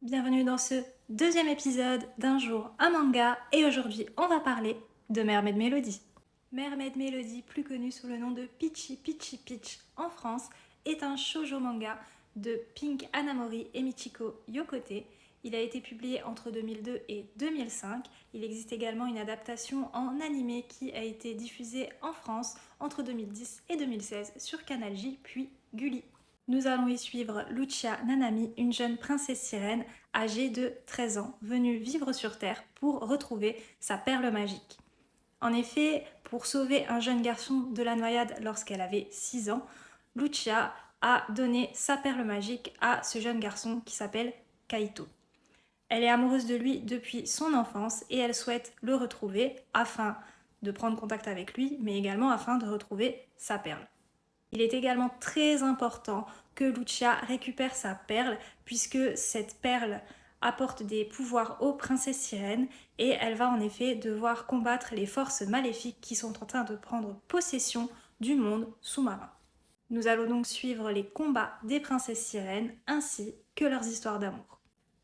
Bienvenue dans ce deuxième épisode d'Un jour un manga et aujourd'hui on va parler de Mermaid Melody. Mermaid Melody, plus connu sous le nom de Peachy Peachy Peach en France, est un shoujo manga de Pink Hanamori et Michiko Yokote. Il a été publié entre 2002 et 2005. Il existe également une adaptation en animé qui a été diffusée en France entre 2010 et 2016 sur Canal J puis Gulli. Nous allons y suivre Lucia Nanami, une jeune princesse sirène âgée de 13 ans, venue vivre sur Terre pour retrouver sa perle magique. En effet, pour sauver un jeune garçon de la noyade lorsqu'elle avait 6 ans, Lucia a donné sa perle magique à ce jeune garçon qui s'appelle Kaito. Elle est amoureuse de lui depuis son enfance et elle souhaite le retrouver afin de prendre contact avec lui, mais également afin de retrouver sa perle. Il est également très important que Lucia récupère sa perle puisque cette perle apporte des pouvoirs aux princesses sirènes et elle va en effet devoir combattre les forces maléfiques qui sont en train de prendre possession du monde sous-marin. Nous allons donc suivre les combats des princesses sirènes ainsi que leurs histoires d'amour.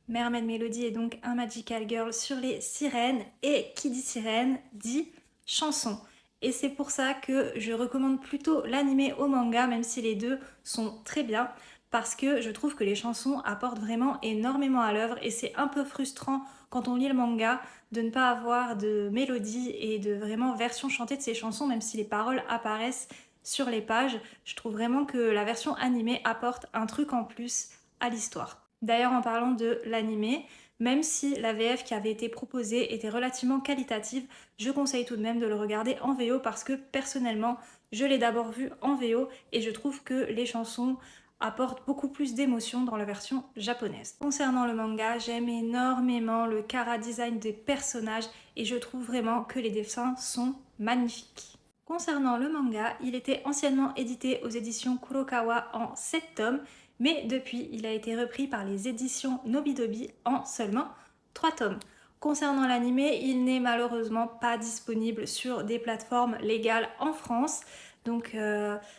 Mermaid Melody est donc un magical girl sur les sirènes et qui dit sirène dit chanson. Et c'est pour ça que je recommande plutôt l'anime au manga, même si les deux sont très bien, parce que je trouve que les chansons apportent vraiment énormément à l'œuvre et c'est un peu frustrant quand on lit le manga de ne pas avoir de mélodie et de vraiment version chantée de ces chansons, même si les paroles apparaissent sur les pages. Je trouve vraiment que la version animée apporte un truc en plus à l'histoire. D'ailleurs, en parlant de l'animé, même si la VF qui avait été proposée était relativement qualitative, je conseille tout de même de le regarder en VO parce que personnellement, je l'ai d'abord vu en VO et je trouve que les chansons apportent beaucoup plus d'émotion dans la version japonaise. Concernant le manga, j'aime énormément le chara design des personnages et je trouve vraiment que les dessins sont magnifiques. Concernant le manga, il était anciennement édité aux éditions Kurokawa en 7 tomes, mais depuis il a été repris par les éditions Nobidobi en seulement 3 tomes. Concernant l'animé, il n'est malheureusement pas disponible sur des plateformes légales en France, donc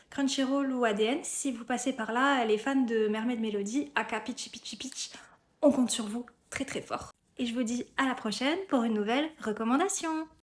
Crunchyroll ou ADN, si vous passez par là, les fans de Mermaid Melody, aka Peachy Peachy Peach, on compte sur vous très très fort. Et je vous dis à la prochaine pour une nouvelle recommandation.